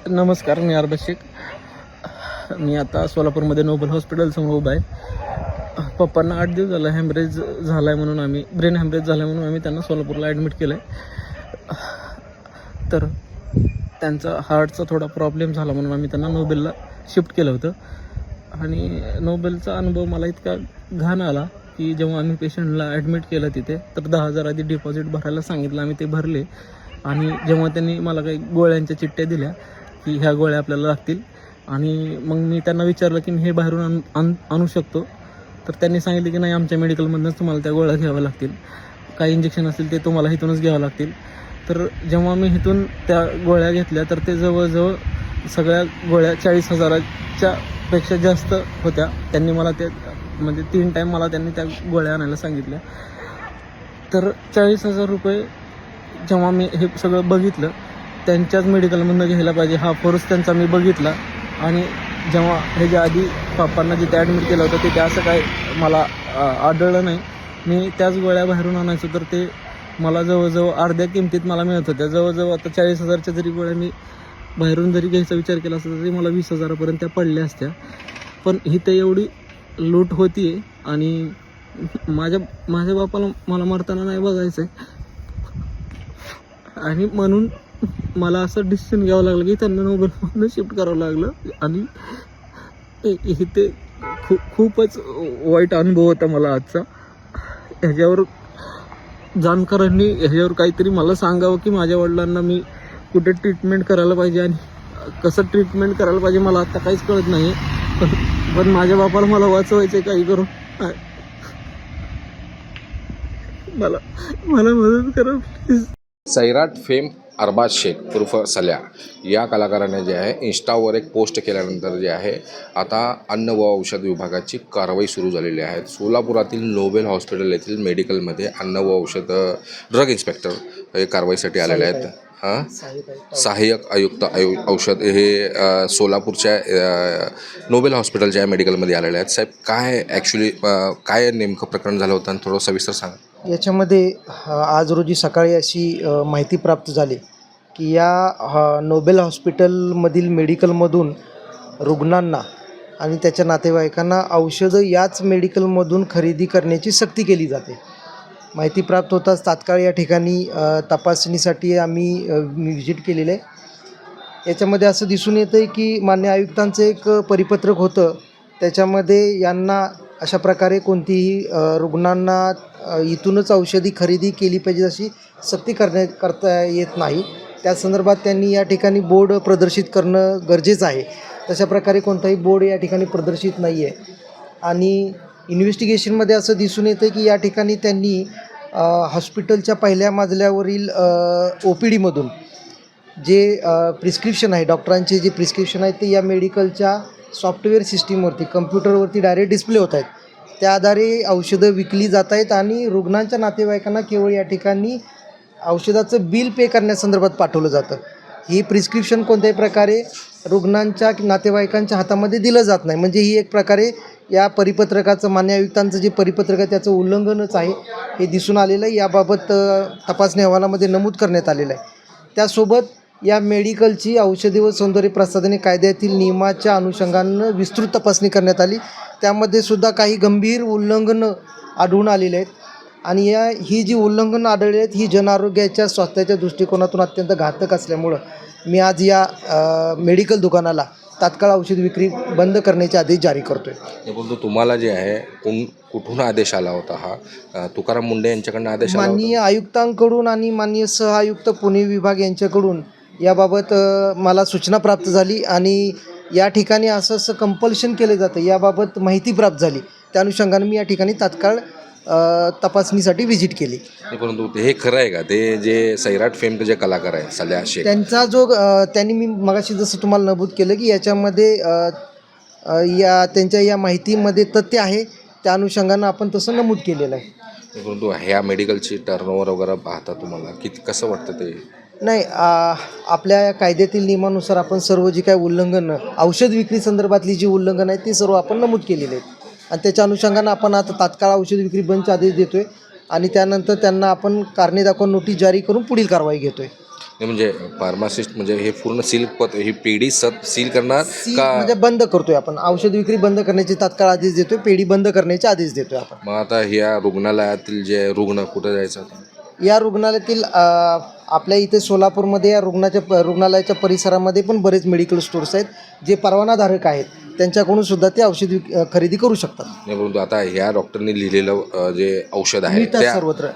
नमस्कार, मी अरबाज शेख. मी आता सोलापूरमध्ये नोबल हॉस्पिटलसमोर उभा आहे. पप्पांना 8 दिवस झाला हॅमरेज झाला आहे म्हणून ब्रेन हॅमरेज झाला आहे म्हणून आम्ही त्यांना सोलापूरला ॲडमिट केलं आहे. तर त्यांचा हार्टचा थोडा प्रॉब्लेम झाला म्हणून आम्ही त्यांना नोबेलला शिफ्ट केलं होतं. आणि नोबेलचा अनुभव मला इतका घाण आला की जेव्हा आम्ही पेशंटला ॲडमिट केलं तिथे, तर 10,000 आधी डिपॉझिट भरायला सांगितलं. आम्ही ते भरले आणि जेव्हा त्यांनी मला काही गोळ्यांच्या चिठ्ठ्या दिल्या की ह्या गोळ्या आपल्याला लागतील, आणि मग मी त्यांना विचारलं की मी हे बाहेरून आणू शकतो, तर त्यांनी सांगितलं की नाही, आमच्या मेडिकलमधूनच तुम्हाला त्या गोळ्या घ्याव्या लागतील. काही इंजेक्शन असतील ते तुम्हाला इथूनच घ्यावं लागतील. तर जेव्हा मी इथून त्या गोळ्या घेतल्या तर ते जवळजवळ सगळ्या गोळ्या 40,000च्या पेक्षा जास्त होत्या. त्यांनी मला ते म्हणजे 3 टाईम मला त्यांनी त्या गोळ्या आणायला सांगितल्या. तर 40,000 रुपये जेव्हा मी हे सगळं बघितलं, त्यांच्याच मेडिकलमधून घ्यायला पाहिजे हा फोर्स त्यांचा मी बघितला. आणि जेव्हा ह्याच्या आधी पप्पांना जिथे ॲडमिट केलं होतं तिथे असं काय मला आढळलं नाही. मी त्याच गोळ्या बाहेरून आणायचो तर ते मला जवळजवळ अर्ध्या किमतीत मला मिळत होत्या. जवळजवळ आता 40,000च्या जरी गोळ्या मी बाहेरून जरी घ्यायचा विचार केला असता तरी मला 20,000पर्यंत त्या पडल्या असत्या. पण इथे एवढी लूट होती आहे आणि माझ्या बापाला मला मरताना नाही बघायचं आहे. आणि म्हणून मला असं डिसिजन घ्यावं लागलं की त्यांना नोबेलमधून शिफ्ट करावं लागलं. आणि इथे खूपच वाईट अनुभव होता मला आजचा. ह्याच्यावर जाणकारांनी ह्याच्यावर काहीतरी मला सांगावं की माझ्या वडिलांना मी कुठे ट्रीटमेंट करायला पाहिजे आणि कसं ट्रीटमेंट करायला पाहिजे. मला आत्ता काहीच कळत नाही. पण माझ्या बापाला मला वाचवायचं आहे काही करून. मला मदत करा प्लीज. सैराट फेम अरबाज शेख उर्फ सल्या या कलाकाराने जे आहे इंस्टावर एक पोस्ट केल्यानंतर जे आहे आता अन्न व औषध विभागाची कारवाई सुरू झालेली आहे. सोलापुरातील नोबेल हॉस्पिटल येथील मेडिकलमध्ये अन्न व औषध ड्रग इन्स्पेक्टर हे कारवाईसाठी आलेले आहेत. सहाय्यक आयुक्त औषध हे सोलापूरच्या नोबेल हॉस्पिटलच्या मेडिकलमध्ये आलेले आहेत. साहेब, काय ॲक्च्युली काय नेमकं प्रकरण झालं होतं आणि थोडं सविस्तर सांगा. याच्यामध्ये आज रोजी सकाळी अशी माहिती प्राप्त झाली की या नोबेल हॉस्पिटलमधील मेडिकलमधून रुग्णांना आणि त्याच्या नातेवाईकांना औषधं याच मेडिकलमधून खरेदी करण्याची सक्ती केली जाते. माहिती प्राप्त होताच तात्काळ या ठिकाणी तपासणीसाठी आम्ही व्हिजिट केलेलं आहे. याच्यामध्ये असं दिसून येतं आहे की मान्य आयुक्तांचं एक परिपत्रक होतं, त्याच्यामध्ये यांना अशा प्रकारे कोणतीही रुग्णांना इथूनच औषधी खरेदी केली पाहिजे अशी सक्ती करता येत नाही. त्या संदर्भात त्यांनी या ठिकाणी बोर्ड प्रदर्शित करणं गरजेचं आहे. तशा प्रकारे कोणताही बोर्ड या ठिकाणी प्रदर्शित नाही आहे. आणि इन्व्हेस्टिगेशनमध्ये असं दिसून येतं की या ठिकाणी त्यांनी हॉस्पिटलच्या पहिल्या मजल्यावरील OPDमधून जे प्रिस्क्रिप्शन आहे, डॉक्टरांचे जे प्रिस्क्रिप्शन आहेत ते या मेडिकलच्या सॉफ्टवेअर सिस्टीमवरती कम्प्युटरवरती डायरेक्ट डिस्प्ले होत आहेत. त्या आधारे औषधं विकली जात आहेत आणि रुग्णांच्या नातेवाईकांना केवळ या ठिकाणी औषधाचं बिल पे करण्यासंदर्भात पाठवलं जातं. ही प्रिस्क्रिप्शन कोणत्याही प्रकारे रुग्णांच्या नातेवाईकांच्या हातामध्ये दिलं जात नाही. म्हणजे ही एक प्रकारे या परिपत्रकाचं, मान्य आयुक्तांचं जे परिपत्रक आहे त्याचं उल्लंघनच आहे हे दिसून आलेलं आहे. याबाबत तपासणी अहवालामध्ये नमूद करण्यात आलेलं आहे. त्यासोबत या मेडिकलची औषधी व सौंदर्य प्रसाधने कायद्यातील नियमाच्या अनुषंगानं विस्तृत तपासणी करण्यात आली. त्यामध्ये सुद्धा काही गंभीर उल्लंघनं आढळून आलेले आहेत. आणि ही जी उल्लंघनं आढळली आहेत ही जनआरोग्याच्या स्वास्थ्याच्या दृष्टिकोनातून अत्यंत घातक असल्यामुळं मी आज या मेडिकल दुकानाला तात्काळ औषध विक्री बंद करण्याचे आदेश जारी करतो आहे. परंतु तुम्हाला जे आहे कुठून आदेश आला होता? हा तुकाराम मुंडे यांच्याकडून आदेश आला होता? माननीय आयुक्तांकडून आणि माननीय सहआयुक्त पुणे विभाग यांच्याकडून याबाबत मला सूचना प्राप्त झाली आणि या ठिकाणी असं कंपल्शन केलं जातं याबाबत माहिती प्राप्त झाली. त्या अनुषंगाने मी या ठिकाणी तात्काळ तपासणीसाठी व्हिजिट केली. परंतु हे खरं आहे का, ते जे सैराट फेमचे जे कलाकार आहे सल्या शेख, त्यांचा जो त्यांनी मी मगाशी जसं तुम्हाला नमूद केलं की याच्यामध्ये त्यांच्या या माहितीमध्ये तथ्य आहे, त्या अनुषंगानं आपण तसं नमूद केलेलं आहे. परंतु ह्या मेडिकलची टर्नओव्हर वगैरे पाहता तुम्हाला कसं वाटतं ते? नाही, आपल्या कायद्यातील नियमानुसार आपण सर्व जी काय उल्लंघन औषध विक्री संदर्भातली जी उल्लंघन आहे ती सर्व आपण नमूद केलेली आहेत. आणि त्याच्या अनुषंगानं आपण आता तात्काळ औषध विक्री बंदचे आदेश देतो आहे आणि त्यानंतर त्यांना आपण कारणे दाखवून नोटीस जारी करून पुढील कारवाई घेतो आहे. म्हणजे फार्मासिस्ट म्हणजे हे पूर्ण सील ही पेढी सील करणार का? म्हणजे बंद करतोय आपण, औषध विक्री बंद करण्याचे तात्काळ आदेश देतोय, पेढी बंद करण्याचे आदेश देतोय आपण. मग आता ह्या रुग्णालयातील जे रुग्ण कुठं जायचं आता? या रुग्णालयातील आपल्या इथे सोलापूरमध्ये या रुग्णालयाच्या परिसरामध्ये पण बरेच मेडिकल स्टोर्स आहेत जे परवानाधारक आहेत, त्यांच्याकडून सुद्धा ते औषध खरेदी करू शकतात. नाही, परंतु आता ह्या डॉक्टरनी लिहिलेलं जे औषध आहे मिळतात, त्या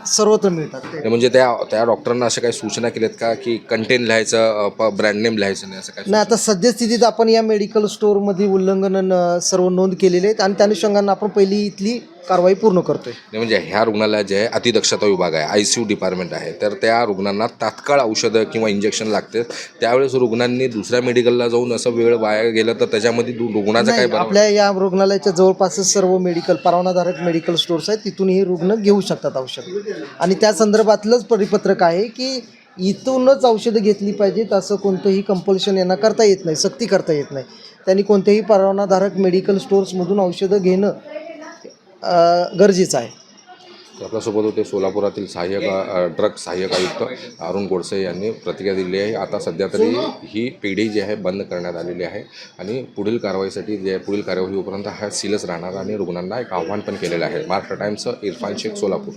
सर्वत्र मिळतात ते. नाही, म्हणजे त्या डॉक्टरांना अशा काही सूचना केल्यात का की कंटेन लिहायचं ब्रँड नेम लिहायचं नाही असं काय? नाही, आता सद्यस्थितीत आपण या मेडिकल स्टोअरमध्ये उल्लंघन सर्व नोंद केलेले आहेत आणि त्या अनुषंगानं आपण पहिली इथली कारवाई पूर्ण करतोय. नाही, म्हणजे ह्या रुग्णालयात जे आहे अतिदक्षता विभाग आहे, ICU डिपार्टमेंट आहे, तर त्या रुग्णांना तात्काळ औषधं किंवा इंजेक्शन लागते, त्यावेळेस रुग्णांनी दुसऱ्या मेडिकलला जाऊन असं वेळ वाया गेलं तर त्याच्यामध्ये रुग्णाचं काय नाही, बरं? आपल्या या रुग्णालयाच्या जवळपासच सर्व परवानाधारक मेडिकल स्टोर्स आहेत, तिथून हे रुग्ण घेऊ शकतात औषध. आणि त्या संदर्भातलंच परिपत्रक आहे की इथूनच औषधं घेतली पाहिजेत असं कोणतंही कंपल्शन यांना करता येत नाही, सक्ती करता येत नाही. त्यांनी कोणत्याही परवानाधारक मेडिकल स्टोर्समधून औषधं घेणं गरजेचं आहे. आपल्यासोबत होते सोलापुरातील ड्रग सहाय्यक आयुक्त अरुण गोडसे यांनी प्रतिक्रिया दिली आहे. आता सध्या तरी ही पेढी जी आहे बंद करण्यात आलेली आहे आणि पुढील कारवाईसाठी जे पुढील कार्यवाही होईपर्यंत हा सीलच राहणार आणि रुग्णांना एक आव्हान पण केलेलं आहे. महाराष्ट्र टाइम्सचं इरफान शेख, सोलापूर.